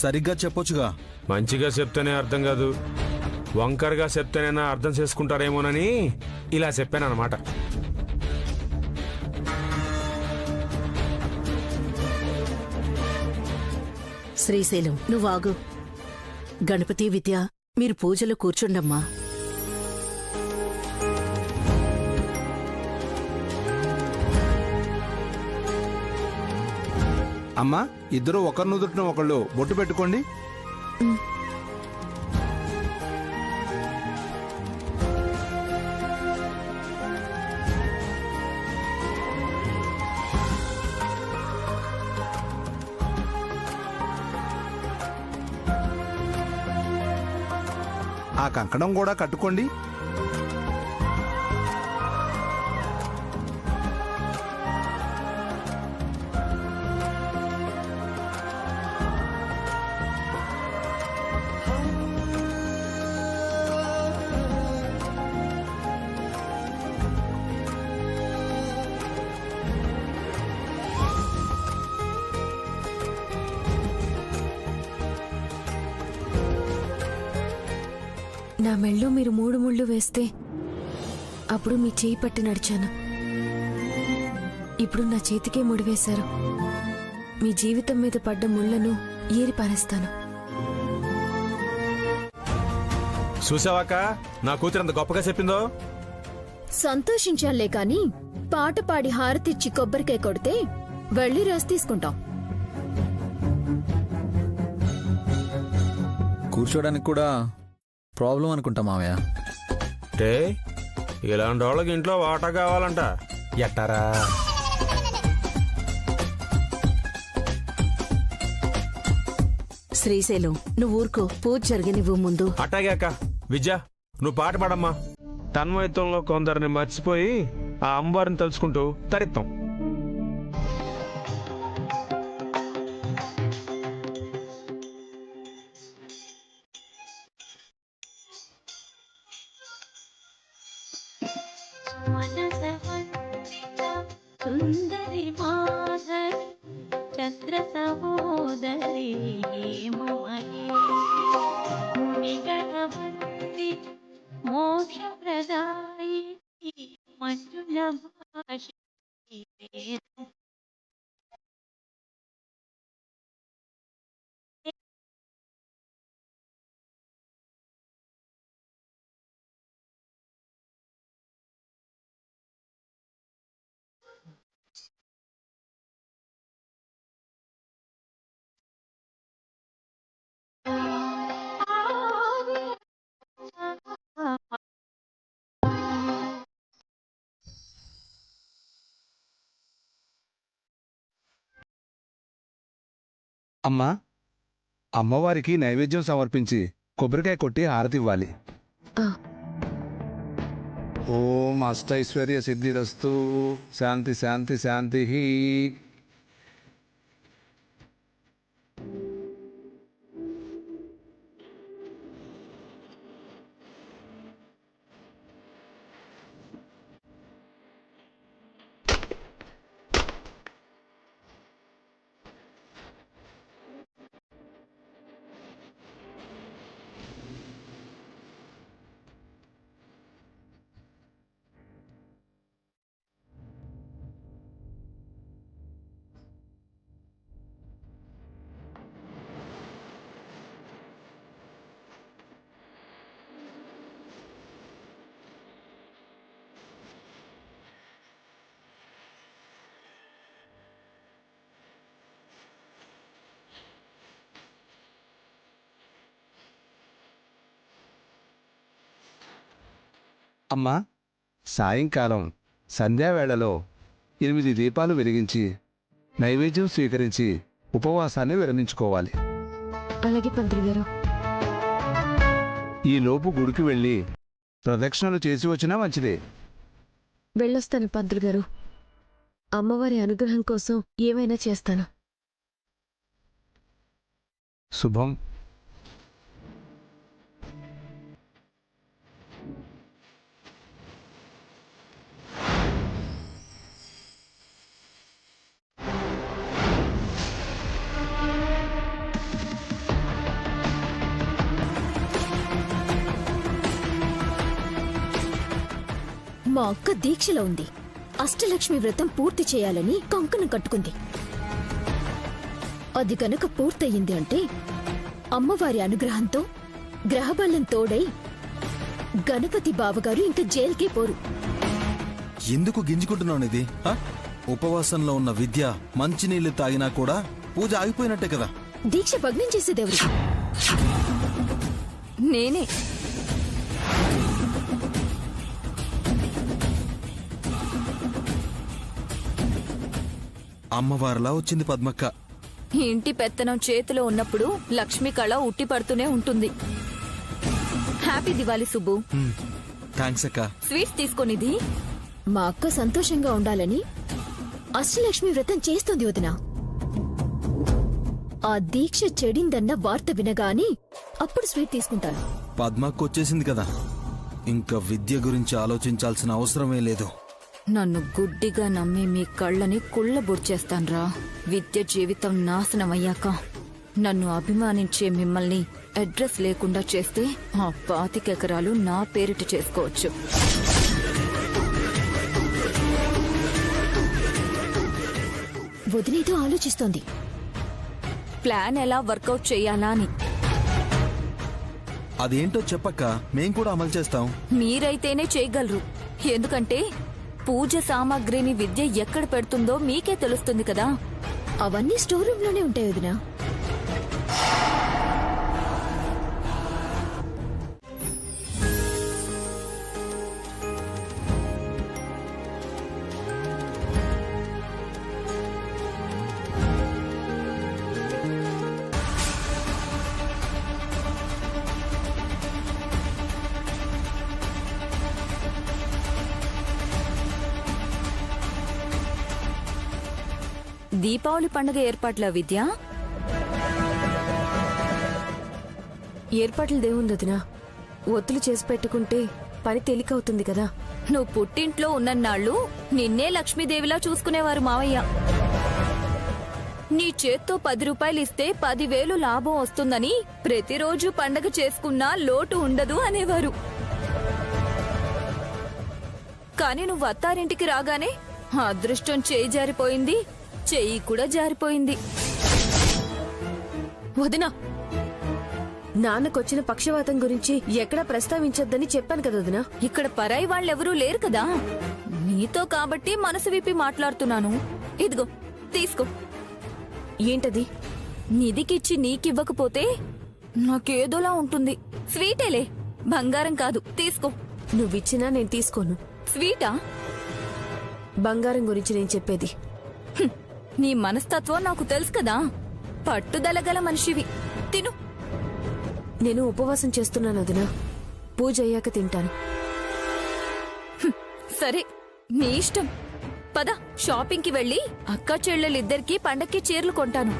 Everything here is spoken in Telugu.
సరిగ్గా చెప్పొచ్చుగా. మంచిగా చెప్తేనే అర్థం కాదు, వంకరగా చెప్తేనైనా అర్థం చేసుకుంటారేమోనని ఇలా చెప్పాను అన్నమాట. శ్రీశైలం, నువ్వాగు. గణపతి, విద్య, మీరు పూజలో కూర్చుండమ్మా. అమ్మా, ఇద్దరు ఒకరి నుదుటిన ఒకళ్ళు బొట్టు పెట్టుకోండి. ఆ కంకణం కూడా కట్టుకోండి. నా మెళ్ళు మీరు 3 ముళ్ళు వేస్తే అప్పుడు మీ చేయి పట్టి నడిచాను. ఇప్పుడు నా చేతికే ముడివేశారు. మీ జీవితం మీద పడ్డ ముళ్లను ఏరి పారేస్తాను. చూసావాక నా కూతురు అంత గొప్పగా చెప్పిందో. సంతోషించాలే కాని పాట పాడి హారతిచ్చి కొబ్బరికాయ కొడితే వెళ్ళి రెస్ట్ తీసుకుంటాం. కూర్చోడానికి కూడా ప్రాబ్లం అనుకుంటా మావయ్య. అంటే ఇలాంటి వాళ్ళకి ఇంట్లో వాటా కావాలంట. ఎట్టారా? శ్రీశైలం, నువ్వు ఊరుకో. పూజ జరిగనివ్వు ముందు. అట్టాగే అక్క. విద్య, నువ్వు పాట పాడమ్మా. తన్మయత్వంలో కొందరిని మర్చిపోయి ఆ అమ్మవారిని తలుచుకుంటూ తరిత్తాం. సుందరి మాధవి చంద్ర సహోదరి మునిగణవంతి మోక్ష ప్రదాయి మంజుల భాష. అమ్మా, అమ్మవారికి నైవేద్యం సమర్పించి కొబ్బరికాయ కొట్టి హారతివ్వాలి. ఓం అష్టైశ్వర్య సిద్ధిరస్తు. శాంతి శాంతి శాంతి. అమ్మా, సాయంకాలం సంధ్యావేళలో 8 దీపాలు వెలిగించి నైవేద్యం స్వీకరించి ఉపవాసాన్ని విరమించుకోవాలి. అలాగే పంతులు గారు. ఈలోపు గుడికి వెళ్ళి ప్రదక్షిణలు చేసి వచ్చినా మంచిదే. వెళ్ళొస్తాను పంతులు గారు. అమ్మవారి అనుగ్రహం కోసం ఏమైనా చేస్తాను. శుభం. అక్క దీక్షలో ఉంది. అష్టలక్ష్మి వ్రతం పూర్తి చేయాలని కంకణం కట్టుకుంది. అది గనక పూర్తయింది అంటే అమ్మవారి అనుగ్రహంతో గ్రహబలం తోడై గణపతి బావగారు ఇంకా జైలుకే పోరు. ఎందుకు గింజుకుంటున్నావు ఇది? ఉపవాసంలో ఉన్న విద్య మంచినీళ్లు తాగినా కూడా పూజ ఆగిపోయినట్టే కదా. దీక్ష భగ్నం చేసేదెవరు? నేనే. అమ్మవారిలా వచ్చింది పద్మక్క. ఇంటి పెత్తనం చేతిలో ఉన్నప్పుడు లక్ష్మి కళ ఉట్టి పడుతూనే ఉంటుంది. హ్యాపీ దివాలి సుబ్బు. థ్యాంక్స్ అక్క. స్వీట్స్ తీసుకొనిది. మా అక్క సంతోషంగా ఉండాలని అష్టలక్ష్మి వ్రతం చేస్తుంది వదినా. ఆ దీక్ష చెడిందన్న వార్త వినగాని అప్పుడు స్వీట్ తీసుకుంటాను. పద్మక్క వచ్చేసింది కదా, ఇంకా విద్య గురించి ఆలోచించాల్సిన అవసరమే లేదు. నన్ను గుడ్డిగా నమ్మి మీ కళ్ళని కుళ్ళబొడ్చేస్తాన్రా. విద్య జీవితం నాశనమయ్యాక నన్ను అభిమానించే మిమ్మల్ని అడ్రస్ లేకుండా చేస్తే ఆ 25 ఎకరాలు నా పేరిట చేసుకోవచ్చు. వదినేదో ఆలోచిస్తోంది. ప్లాన్ ఎలా వర్కౌట్ చెయ్యాలా అని. అదేంటో చెప్పక్క, మేం కూడా అమలు చేస్తాం. మీరైతేనే చేయగలరు. ఎందుకంటే పూజ సామాగ్రిని విద్య ఎక్కడ పెడుతుందో మీకే తెలుస్తుంది కదా. అవన్నీ స్టోర్ రూమ్ లోనే ఉంటాయి వదినా. దీపావళి పండుగ ఏర్పాట్ల విద్య. ఏర్పాట్లు దేవుందదినా, ఒత్తులు చేసి పెట్టుకుంటే పని తేలికవుతుంది కదా. నువ్వు పుట్టింట్లో ఉన్నన్నాళ్ళు నిన్నే లక్ష్మీదేవిలా చూసుకునేవారు మావయ్య. నీ చేత్తో 10 రూపాయలు ఇస్తే 10,000 లాభం వస్తుందని ప్రతిరోజు పండగ చేసుకున్నా లోటు ఉండదు అనేవారు. కాని నువ్వు అత్తారింటికి రాగానే అదృష్టం చేయి జారిపోయింది, చెయ్యి కూడా జారిపోయింది. వదినా, నాన్నకొచ్చిన పక్షవాతం గురించి ఎక్కడా ప్రస్తావించొద్దని చెప్పాను కదా వదినా. ఇక్కడ పరాయి వాళ్ళెవరూ లేరు కదా. నీతో కాబట్టి మనసు విప్పి మాట్లాడుతున్నాను. ఇదిగో తీసుకో. ఏంటది? నిధికిచ్చి నీకివ్వకపోతే నాకేదోలా ఉంటుంది. స్వీటేలే, బంగారం కాదు. తీసుకో. నువ్విచ్చినా నేను తీసుకోను. స్వీటా? బంగారం గురించి నేను చెప్పేది. నీ మనస్తత్వం నాకు తెలుసు కదా. పట్టుదల గల మనిషివి. తిను. నేను ఉపవాసం చేస్తున్నాను వదినా. పూజ అయ్యాక తింటాను. సరే, నీ ఇష్టం. పద, షాపింగ్కి వెళ్ళి అక్క చెల్లెలిద్దరికీ పండక్కి చీరలు కొంటాను.